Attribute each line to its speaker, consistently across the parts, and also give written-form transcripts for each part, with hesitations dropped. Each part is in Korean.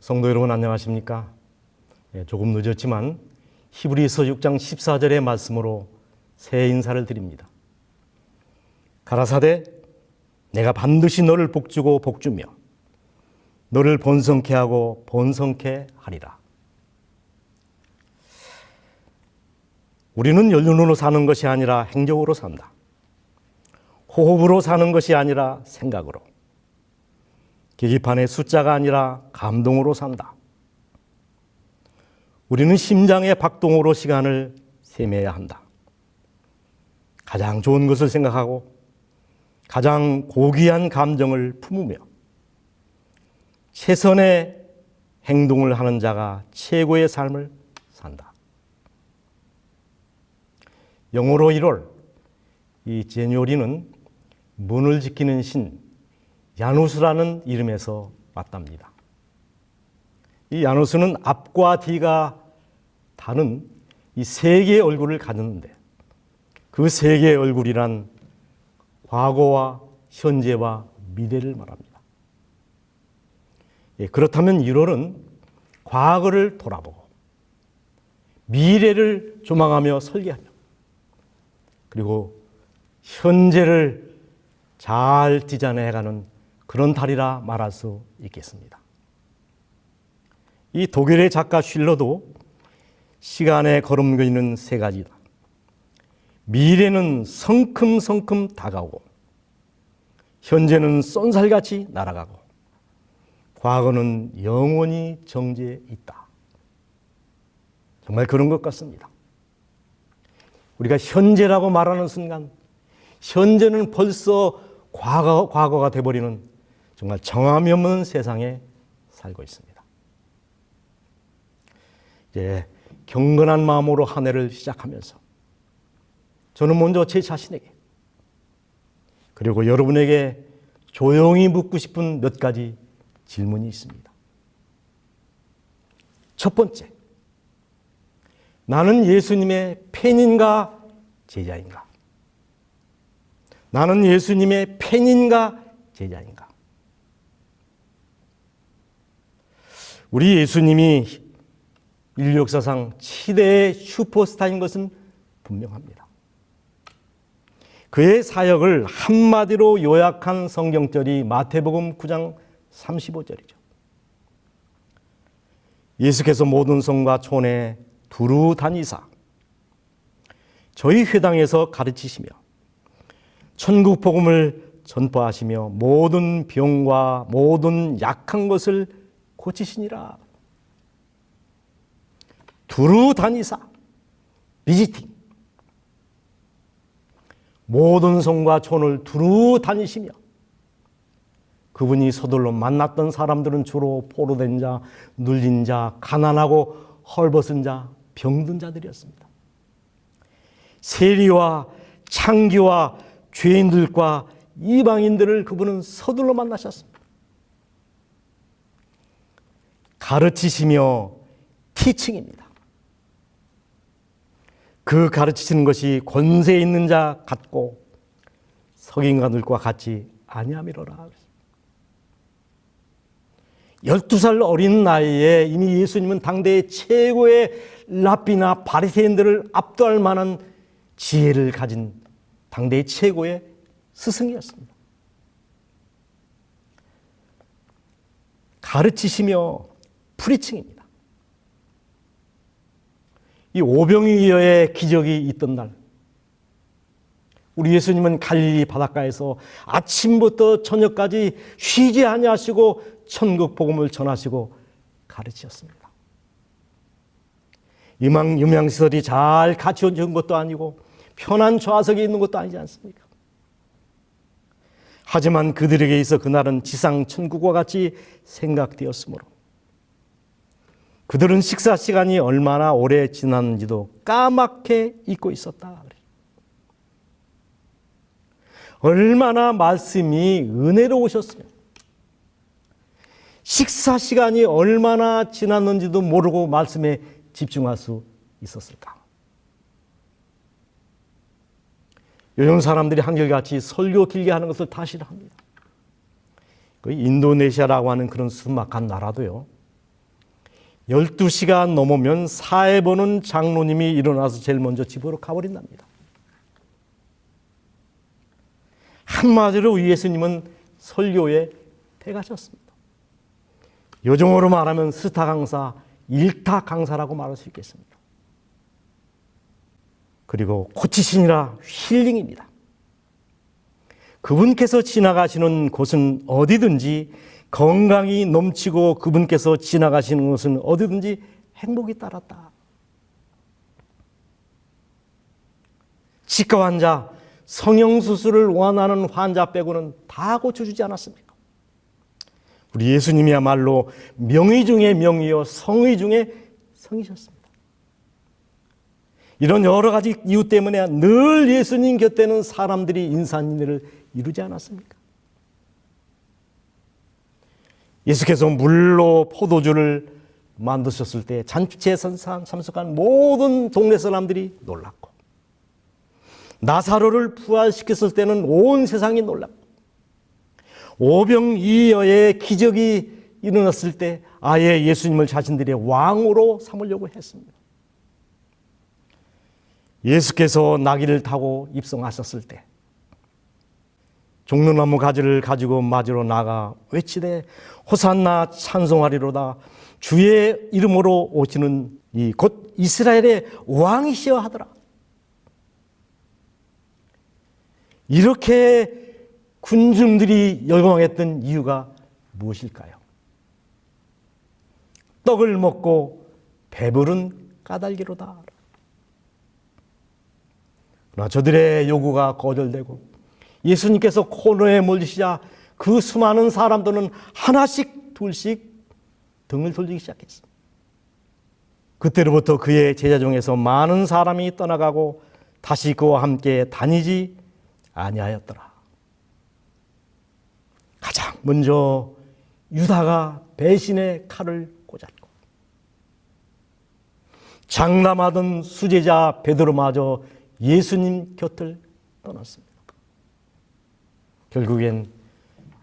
Speaker 1: 성도 여러분 안녕하십니까? 조금 늦었지만 히브리서 6장 14절의 말씀으로 새 인사를 드립니다. 가라사대 내가 반드시 너를 복주고 복주며 너를 번성케 하고 번성케 하리라. 우리는 연륜으로 사는 것이 아니라 행적으로 산다. 호흡으로 사는 것이 아니라 생각으로. 계기판의 숫자가 아니라 감동으로 산다. 우리는 심장의 박동으로 시간을 세매야 한다. 가장 좋은 것을 생각하고 가장 고귀한 감정을 품으며 최선의 행동을 하는 자가 최고의 삶을 산다. 영어로 1월, 이 제뉴어리는 문을 지키는 신 야누스라는 이름에서 왔답니다. 이 야누스는 앞과 뒤가 다른 이 세 개의 얼굴을 가졌는데 그 세 개의 얼굴이란 과거와 현재와 미래를 말합니다. 그렇다면 1월은 과거를 돌아보고 미래를 조망하며 설계하며 그리고 현재를 잘 디자인해가는 그런 달이라 말할 수 있겠습니다. 이 독일의 작가 슐러도 시간에 걸음거리는 세 가지다. 미래는 성큼성큼 다가오고 현재는 쏜살같이 날아가고 과거는 영원히 정지해 있다. 정말 그런 것 같습니다. 우리가 현재라고 말하는 순간 현재는 벌써 과거가 돼버리는 정말 정함이 없는 세상에 살고 있습니다. 이제 경건한 마음으로 한 해를 시작하면서 저는 먼저 제 자신에게 그리고 여러분에게 조용히 묻고 싶은 몇 가지 질문이 있습니다. 첫 번째, 나는 예수님의 팬인가 제자인가? 나는 예수님의 팬인가 제자인가? 우리 예수님이 인류 역사상 최대의 슈퍼스타인 것은 분명합니다. 그의 사역을 한마디로 요약한 성경절이 마태복음 9장 35절이죠. 예수께서 모든 성과 촌에 두루 다니사 저희 회당에서 가르치시며 천국 복음을 전파하시며 모든 병과 모든 약한 것을 고치시니라. 두루 다니사 비지팅 모든 성과 촌을 두루 다니시며 그분이 서둘러 만났던 사람들은 주로 포로된 자, 눌린 자, 가난하고 헐벗은 자, 병든 자들이었습니다. 세리와 창기와 죄인들과 이방인들을 그분은 서둘러 만나셨습니다. 가르치시며 티칭입니다. 그 가르치시는 것이 권세 있는 자 같고 석인가들과 같이 아니함이로라. 12살 어린 나이에 이미 예수님은 당대의 최고의 랍비나 바리새인들을 압도할 만한 지혜를 가진 당대의 최고의 스승이었습니다. 가르치시며 프리칭입니다. 이 오병이어의 기적이 있던 날 우리 예수님은 갈릴리 바닷가에서 아침부터 저녁까지 쉬지 아니하시고 천국 복음을 전하시고 가르치셨습니다. 음향시설이 잘 갖춰진 것도 아니고 편한 좌석에 있는 것도 아니지 않습니까? 하지만 그들에게 있어 그날은 지상 천국과 같이 생각되었으므로 그들은 식사 시간이 얼마나 오래 지났는지도 까맣게 잊고 있었다. 얼마나 말씀이 은혜로우셨으면 식사 시간이 얼마나 지났는지도 모르고 말씀에 집중할 수 있었을까? 요즘 사람들이 한결같이 설교 길게 하는 것을 다 싫어합니다. 그 인도네시아라고 하는 그런 순막한 나라도요. 12시가 넘으면 사회 보는 장로님이 일어나서 제일 먼저 집으로 가버린답니다. 한마디로 예수님은 설교에 대가셨습니다. 요즘으로 말하면 스타 강사, 일타 강사라고 말할 수 있겠습니다. 그리고 고치시니라 힐링입니다. 그분께서 지나가시는 곳은 어디든지 건강이 넘치고 그분께서 지나가시는 곳은 어디든지 행복이 따랐다. 치과 환자, 성형수술을 원하는 환자 빼고는 다 고쳐주지 않았습니까? 우리 예수님이야말로 명의 중에 명의요 성의 중에 성이셨습니다. 이런 여러 가지 이유 때문에 늘 예수님 곁에는 사람들이 인산인해를 이루지 않았습니까? 예수께서 물로 포도주를 만드셨을 때 잔치에 참석한 모든 동네 사람들이 놀랐고, 나사로를 부활시켰을 때는 온 세상이 놀랐고, 오병이어의 기적이 일어났을 때 아예 예수님을 자신들의 왕으로 삼으려고 했습니다. 예수께서 나귀를 타고 입성하셨을 때 종려나무 가지를 가지고 맞으러 나가 외치되 호산나 찬송하리로다, 주의 이름으로 오시는 이 곧 이스라엘의 왕이시여 하더라. 이렇게 군중들이 열광했던 이유가 무엇일까요? 떡을 먹고 배부른 까닭이로다. 그러나 저들의 요구가 거절되고 예수님께서 코너에 몰리시자 그 수많은 사람들은 하나씩 둘씩 등을 돌리기 시작했습니다. 그때로부터 그의 제자 중에서 많은 사람이 떠나가고 다시 그와 함께 다니지 아니하였더라. 가장 먼저 유다가 배신의 칼을 꽂았고, 장담하던 수제자 베드로마저 예수님 곁을 떠났습니다. 결국엔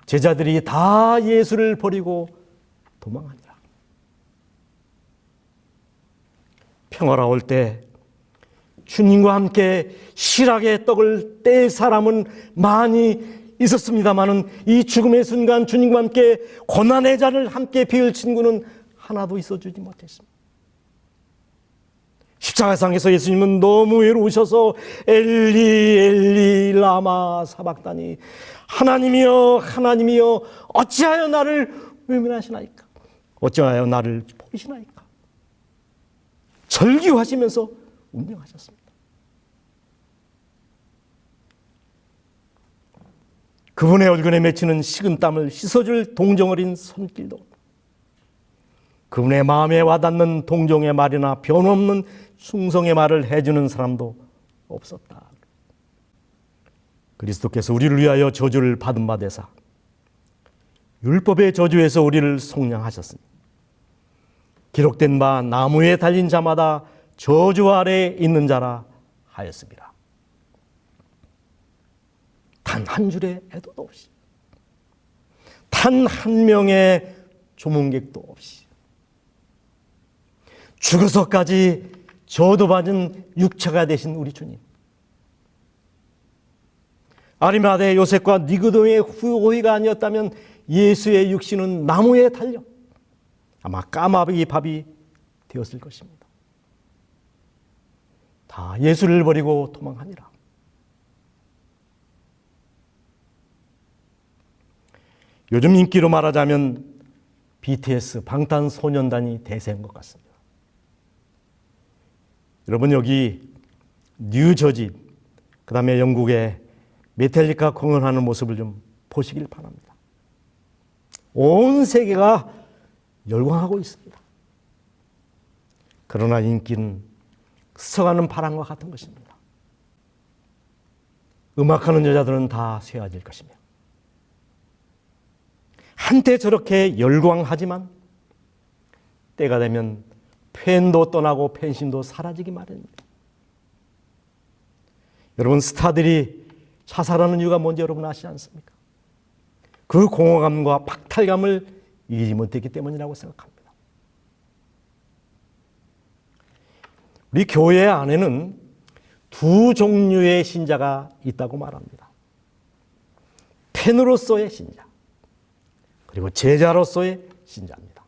Speaker 1: 제자들이 다 예수를 버리고 도망하니라. 평화가 올 때 주님과 함께 실하게 떡을 뗄 사람은 많이 있었습니다마는 이 죽음의 순간 주님과 함께 고난의 잔을 함께 비울 친구는 하나도 있어주지 못했습니다. 십자가상에서 예수님은 너무 외로우셔서 엘리 엘리 라마 사박다니, 하나님이여 하나님이여 어찌하여 나를 외면하시나이까, 어찌하여 나를 버리시나이까 절규하시면서 운명하셨습니다. 그분의 얼굴에 맺히는 식은땀을 씻어줄 동정 어린 손길도, 그분의 마음에 와닿는 동정의 말이나 변함없는 충성의 말을 해주는 사람도 없었다. 그리스도께서 우리를 위하여 저주를 받은 바 되사 율법의 저주에서 우리를 속량하셨으니 기록된 바 나무에 달린 자마다 저주 아래에 있는 자라 하였습니다. 단 한 줄의 애도도 없이, 단 한 명의 조문객도 없이 죽어서까지 저도받은 육체가 되신 우리 주님, 아리마대 요셉과 니고데모의 후호의가 아니었다면 예수의 육신은 나무에 달려 아마 까마귀 밥이 되었을 것입니다. 다 예수를 버리고 도망하니라. 요즘 인기로 말하자면 BTS, 방탄소년단이 대세인 것 같습니다. 여러분, 여기 뉴저지, 그 다음에 영국의 메탈리카 공연하는 모습을 좀 보시길 바랍니다. 온 세계가 열광하고 있습니다. 그러나 인기는 스쳐가는 바람과 같은 것입니다. 음악하는 여자들은 다 쇠해질 것이며, 한때 저렇게 열광하지만 때가 되면 팬도 떠나고 팬심도 사라지기 마련입니다. 여러분, 스타들이 자살하는 이유가 뭔지 여러분 아시지 않습니까? 그 공허감과 박탈감을 이기지 못했기 때문이라고 생각합니다. 우리 교회 안에는 두 종류의 신자가 있다고 말합니다. 팬으로서의 신자, 그리고 제자로서의 신자입니다.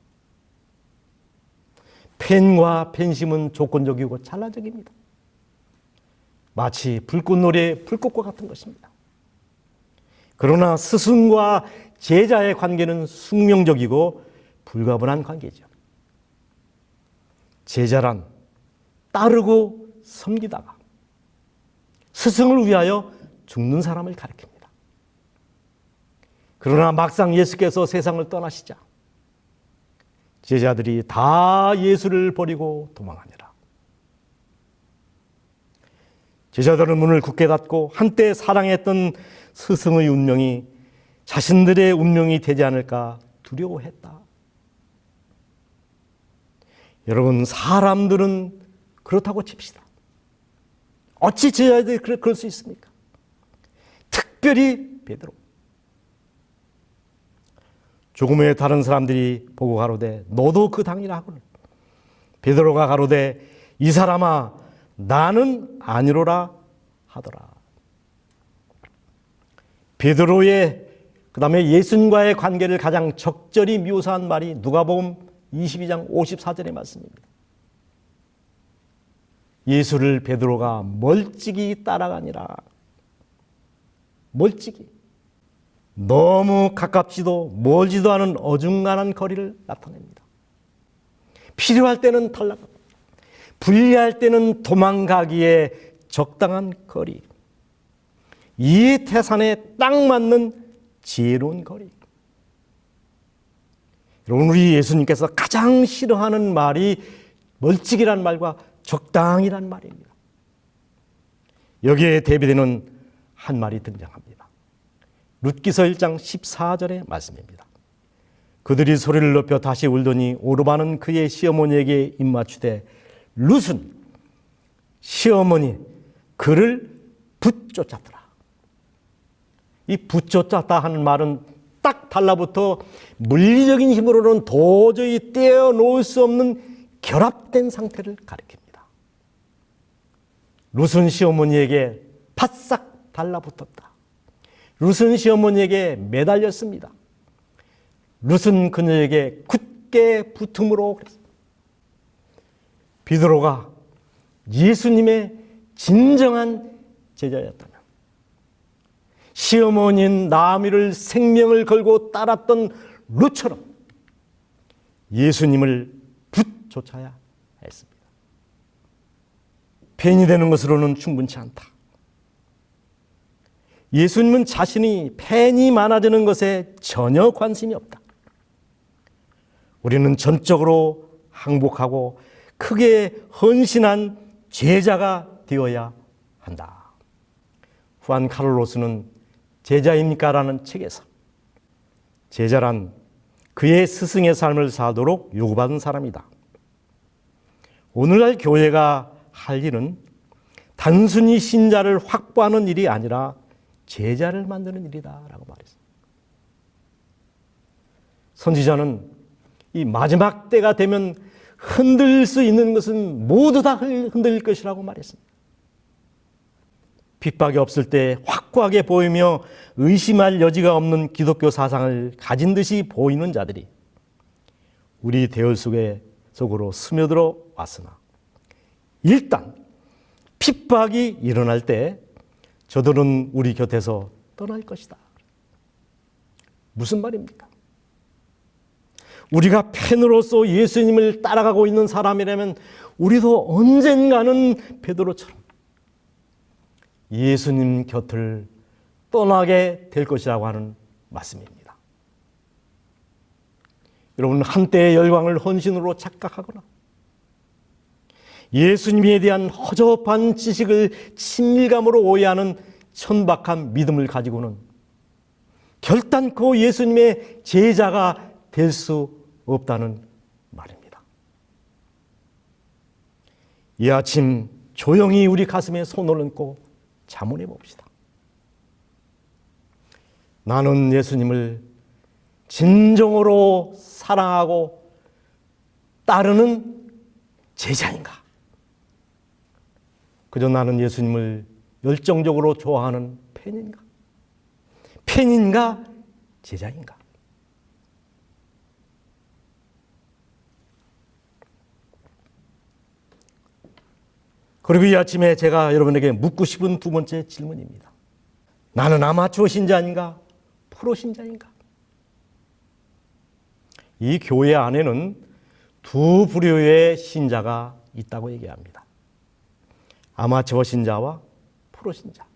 Speaker 1: 팬과 팬심은 조건적이고 찰나적입니다. 마치 불꽃놀이의 불꽃과 같은 것입니다. 그러나 스승과 제자의 관계는 숙명적이고 불가분한 관계죠. 제자란 따르고 섬기다가 스승을 위하여 죽는 사람을 가리킵니다. 그러나 막상 예수께서 세상을 떠나시자 제자들이 다 예수를 버리고 도망하니라. 제자들은 문을 굳게 닫고 한때 사랑했던 스승의 운명이 자신들의 운명이 되지 않을까 두려워했다. 여러분, 사람들은 그렇다고 칩시다. 어찌 제자들이 그럴 수 있습니까? 특별히 베드로. 조금 후에 다른 사람들이 보고 가로되 너도 그 당이라 하거늘 베드로가 가로되 이 사람아 나는 아니로라 하더라. 베드로의 그다음에 예수님과의 관계를 가장 적절히 묘사한 말이 누가복음 22장 54절의 말씀입니다. 예수를 베드로가 멀찍이 따라가니라. 멀찍이. 너무 가깝지도 멀지도 않은 어중간한 거리를 나타냅니다. 필요할 때는 탈락하고 불리할 때는 도망가기에 적당한 거리. 이 태산에 딱 맞는 지혜로운 거리. 여러분, 우리 예수님께서 가장 싫어하는 말이 멀찍이란 말과 적당이란 말입니다. 여기에 대비되는 한 말이 등장합니다. 룻기서 1장 14절의 말씀입니다. 그들이 소리를 높여 다시 울더니 오르바는 그의 시어머니에게 입맞추되 룻은 시어머니 그를 붙쫓았더라. 이 붙쫓았다 하는 말은 딱 달라붙어 물리적인 힘으로는 도저히 떼어놓을 수 없는 결합된 상태를 가리킵니다. 룻은 시어머니에게 바싹 달라붙었다. 룻은 시어머니에게 매달렸습니다. 룻은 그녀에게 굳게 붙음으로 그랬습니다. 베드로가 예수님의 진정한 제자였다면 시어머니인 나아미를 생명을 걸고 따랐던 룻처럼 예수님을 붙쫓아야 했습니다. 팬이 되는 것으로는 충분치 않다. 예수님은 자신이 팬이 많아지는 것에 전혀 관심이 없다. 우리는 전적으로 항복하고 크게 헌신한 제자가 되어야 한다. 후안 카를로스는 제자입니까? 라는 책에서 제자란 그의 스승의 삶을 사도록 요구받은 사람이다. 오늘날 교회가 할 일은 단순히 신자를 확보하는 일이 아니라 제자를 만드는 일이다 라고 말했습니다. 선지자는 이 마지막 때가 되면 흔들 수 있는 것은 모두 다 흔들릴 것이라고 말했습니다. 핍박이 없을 때 확고하게 보이며 의심할 여지가 없는 기독교 사상을 가진 듯이 보이는 자들이 우리 대열 속으로 스며들어 왔으나 일단 핍박이 일어날 때 저들은 우리 곁에서 떠날 것이다. 무슨 말입니까? 우리가 팬으로서 예수님을 따라가고 있는 사람이라면 우리도 언젠가는 베드로처럼 예수님 곁을 떠나게 될 것이라고 하는 말씀입니다. 여러분, 한때의 열광을 헌신으로 착각하거나 예수님에 대한 허접한 지식을 친밀감으로 오해하는 천박한 믿음을 가지고는 결단코 예수님의 제자가 될 수 없다는 말입니다. 이 아침 조용히 우리 가슴에 손을 얹고 자문해 봅시다. 나는 예수님을 진정으로 사랑하고 따르는 제자인가? 그저 나는 예수님을 열정적으로 좋아하는 팬인가? 팬인가? 제자인가? 그리고 이 아침에 제가 여러분에게 묻고 싶은 두 번째 질문입니다. 나는 아마추어 신자인가? 프로 신자인가? 이 교회 안에는 두 부류의 신자가 있다고 얘기합니다. 아마추어 신자와 프로 신자.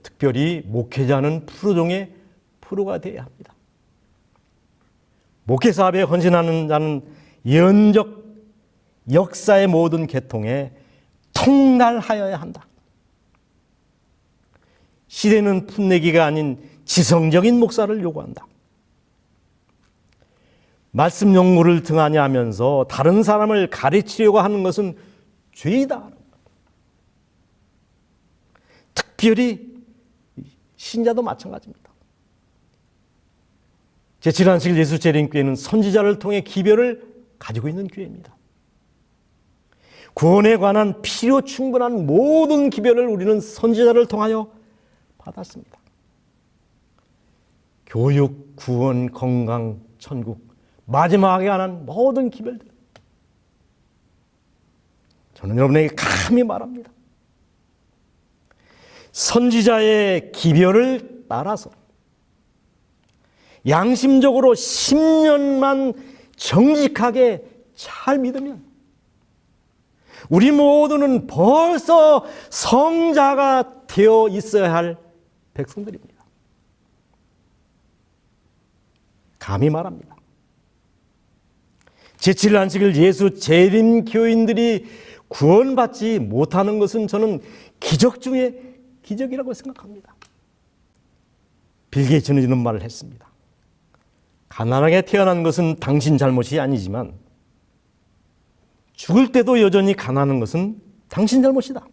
Speaker 1: 특별히 목회자는 프로 중에 프로가 되어야 합니다. 목회 사업에 헌신하는 자는 예언적 역사의 모든 계통에 통달하여야 한다. 시대는 풋내기가 아닌 지성적인 목사를 요구한다. 말씀 연구를 등한히 하면서 다른 사람을 가르치려고 하는 것은 죄이다. 특별히 신자도 마찬가지입니다. 제7안식 예수재림교회는 선지자를 통해 기별을 가지고 있는 교회입니다. 구원에 관한 필요 충분한 모든 기별을 우리는 선지자를 통하여 받았습니다. 교육, 구원, 건강, 천국, 마지막에 관한 모든 기별들. 저는 여러분에게 감히 말합니다. 선지자의 기별을 따라서 양심적으로 10년만 정직하게 잘 믿으면 우리 모두는 벌써 성자가 되어 있어야 할 백성들입니다. 감히 말합니다. 제7안식일 예수 재림 교인들이 구원받지 못하는 것은 저는 기적 중에 기적이라고 생각합니다. 빌 게이츠는 이런 말을 했습니다. 가난하게 태어난 것은 당신 잘못이 아니지만 죽을 때도 여전히 가난한 것은 당신 잘못이다.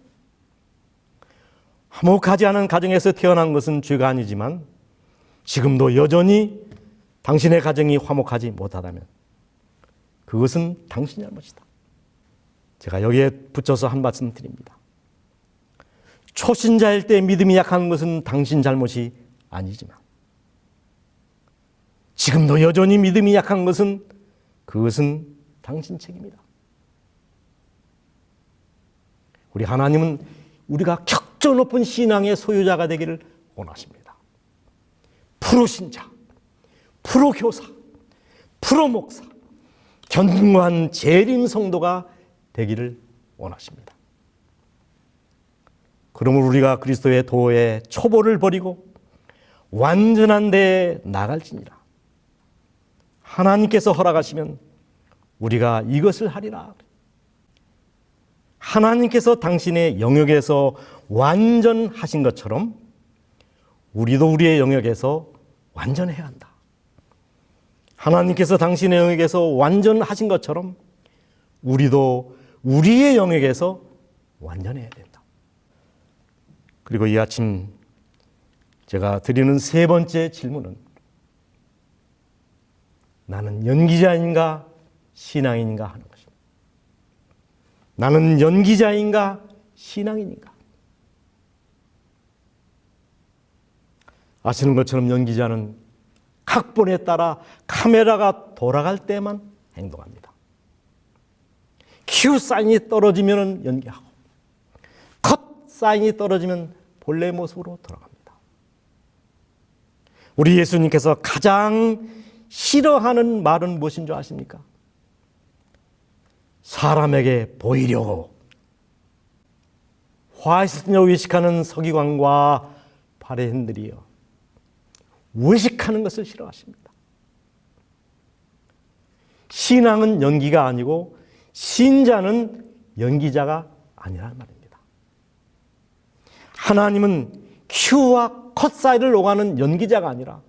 Speaker 1: 화목하지 않은 가정에서 태어난 것은 죄가 아니지만 지금도 여전히 당신의 가정이 화목하지 못하다면 그것은 당신 잘못이다. 제가 여기에 붙여서 한 말씀 드립니다. 초신자일 때 믿음이 약한 것은 당신 잘못이 아니지만 지금도 여전히 믿음이 약한 것은 그것은 당신 책임이다. 우리 하나님은 우리가 격조 높은 신앙의 소유자가 되기를 원하십니다. 프로 신자, 프로 교사, 프로 목사, 견고한 재림 성도가 되기를 원하십니다. 그러므로 우리가 그리스도의 도의 초보를 버리고 완전한 데에 나갈지니라. 하나님께서 허락하시면 우리가 이것을 하리라. 하나님께서 당신의 영역에서 완전하신 것처럼 우리도 우리의 영역에서 완전해야 한다. 하나님께서 당신의 영역에서 완전하신 것처럼 우리도 우리의 영역에서 완전해야 된다. 그리고 이 아침 제가 드리는 세 번째 질문은 나는 연기자인가 신앙인인가 하는 것입니다. 나는 연기자인가 신앙인인가? 아시는 것처럼 연기자는 각본에 따라 카메라가 돌아갈 때만 행동합니다. 큐 사인이 떨어지면 연기하고 컷 사인이 떨어지면 본래 모습으로 돌아갑니다. 우리 예수님께서 가장 싫어하는 말은 무엇인 줄 아십니까? 사람에게 보이려고 화이트녀 의식하는 서기관과 바리새인들이요 의식하는 것을 싫어하십니다. 신앙은 연기가 아니고 신자는 연기자가 아니라는 말입니다. 하나님은 큐와 컷 사이를 오가는 연기자가 아니라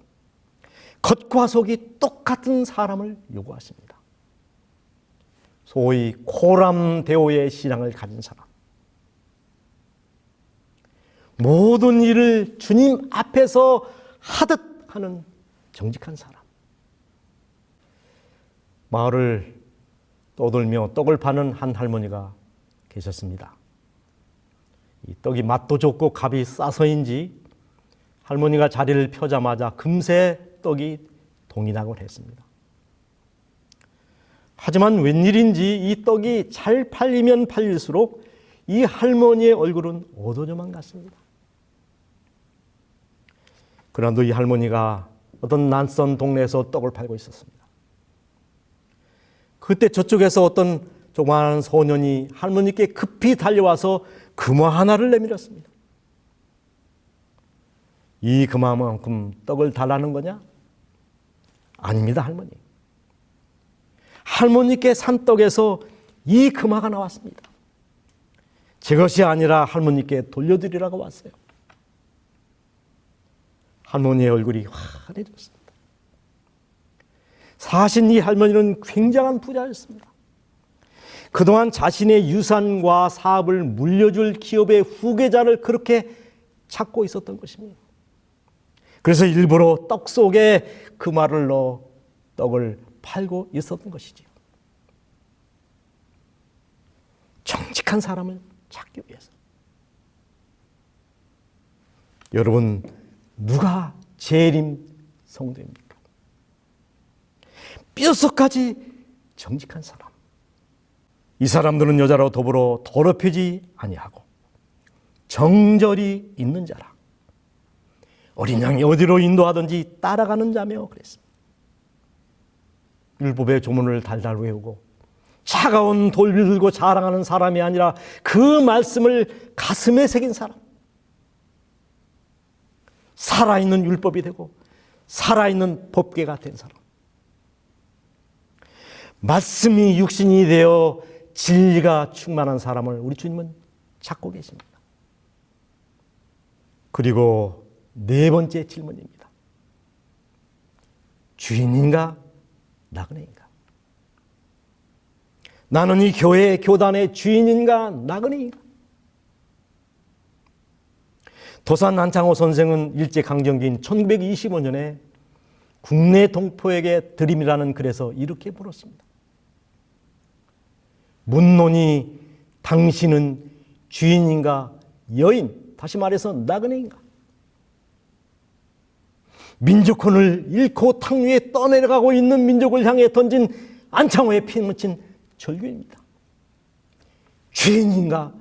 Speaker 1: 겉과 속이 똑같은 사람을 요구하십니다. 소위 코람데오의 신앙을 가진 사람. 모든 일을 주님 앞에서 하듯 하는 정직한 사람. 마을을 떠돌며 떡을 파는 한 할머니가 계셨습니다. 이 떡이 맛도 좋고 값이 싸서인지 할머니가 자리를 펴자마자 금세 떡이 동이 나곤 했습니다. 하지만 웬일인지 이 떡이 잘 팔리면 팔릴수록 이 할머니의 얼굴은 어두워져만 갔습니다. 그런데 이 할머니가 어떤 낯선 동네에서 떡을 팔고 있었습니다. 그때 저쪽에서 어떤 조그마한 소년이 할머니께 급히 달려와서 금화 하나를 내밀었습니다. 이 금화만큼 떡을 달라는 거냐? 아닙니다, 할머니. 할머니께 산 떡에서 이 금화가 나왔습니다. 제 것이 아니라 할머니께 돌려드리라고 왔어요. 할머니의 얼굴이 환해졌습니다. 사실 이 할머니는 굉장한 부자였습니다. 그동안 자신의 유산과 사업을 물려줄 기업의 후계자를 그렇게 찾고 있었던 것입니다. 그래서 일부러 떡 속에 금화를 넣어 떡을 팔고 있었던 것이지요. 정직한 사람을 찾기 위해서. 여러분, 누가 재림 성도입니까? 뼛속까지 정직한 사람. 이 사람들은 여자로 더불어 더럽히지 아니하고 정절이 있는 자라. 어린 양이 어디로 인도하든지 따라가는 자며 그랬습니다. 율법의 조문을 달달 외우고 차가운 돌을 들고 자랑하는 사람이 아니라 그 말씀을 가슴에 새긴 사람. 살아있는 율법이 되고 살아있는 법궤가 된 사람. 말씀이 육신이 되어 진리가 충만한 사람을 우리 주님은 찾고 계십니다. 그리고 네 번째 질문입니다. 주인인가 나그네인가? 나는 이 교회 교단의 주인인가 나그네인가? 도산 안창호 선생은 일제강점기인 1925년에 국내 동포에게 드림이라는 글에서 이렇게 물었습니다. 묻노니 당신은 주인인가 여인, 다시 말해서 나그네인가? 민족혼을 잃고 탕위에 떠내려가고 있는 민족을 향해 던진 안창호의 피 묻힌 절규입니다. 주인인가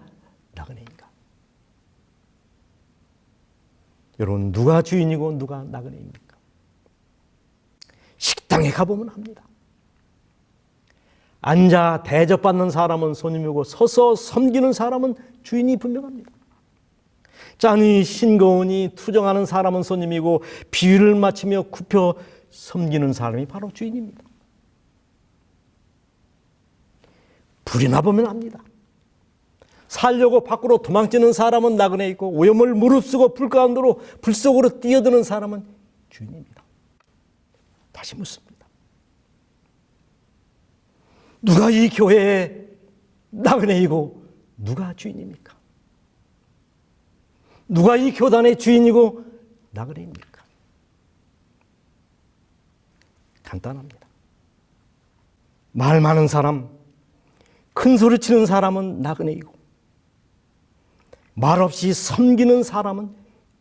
Speaker 1: 나그네인가? 여러분, 누가 주인이고 누가 나그네입니까? 식당에 가보면 합니다. 앉아 대접받는 사람은 손님이고 서서 섬기는 사람은 주인이 분명합니다. 짠이 싱거우니 투정하는 사람은 손님이고 비유를 맞추며 굽혀 섬기는 사람이 바로 주인입니다. 불이 나보면 압니다. 살려고 밖으로 도망치는 사람은 나그네 있고 오염을 무릅쓰고 불 가운데로 불 속으로 뛰어드는 사람은 주인입니다. 다시 묻습니다. 누가 이 교회의 나그네이고 누가 주인입니까? 누가 이 교단의 주인이고 나그네입니까? 간단합니다. 말 많은 사람, 큰 소리 치는 사람은 나그네이고 말없이 섬기는 사람은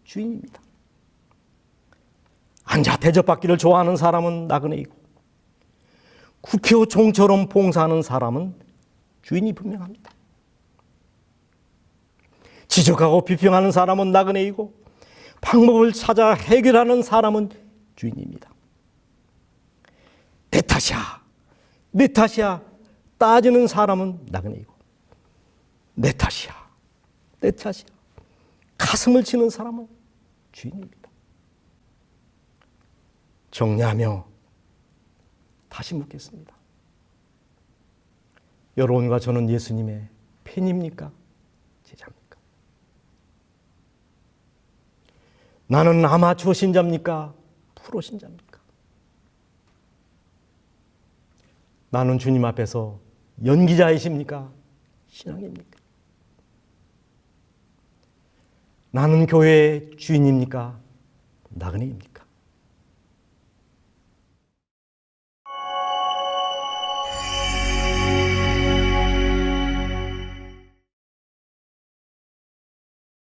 Speaker 1: 주인입니다. 앉아 대접받기를 좋아하는 사람은 나그네이고 구표 종처럼 봉사하는 사람은 주인이 분명합니다. 지적하고 비평하는 사람은 나그네이고 방법을 찾아 해결하는 사람은 주인입니다. 내 탓이야, 내 탓이야 따지는 사람은 나그네이고 내 탓이야, 내 탓이야 가슴을 치는 사람은 주인입니다. 정리하며 다시 묻겠습니다. 여러분과 저는 예수님의 팬입니까? 제자입니까? 나는 아마추어 신자입니까? 프로 신자입니까? 나는 주님 앞에서 연기자이십니까? 신앙입니까? 나는 교회의 주인입니까? 나그네입니까?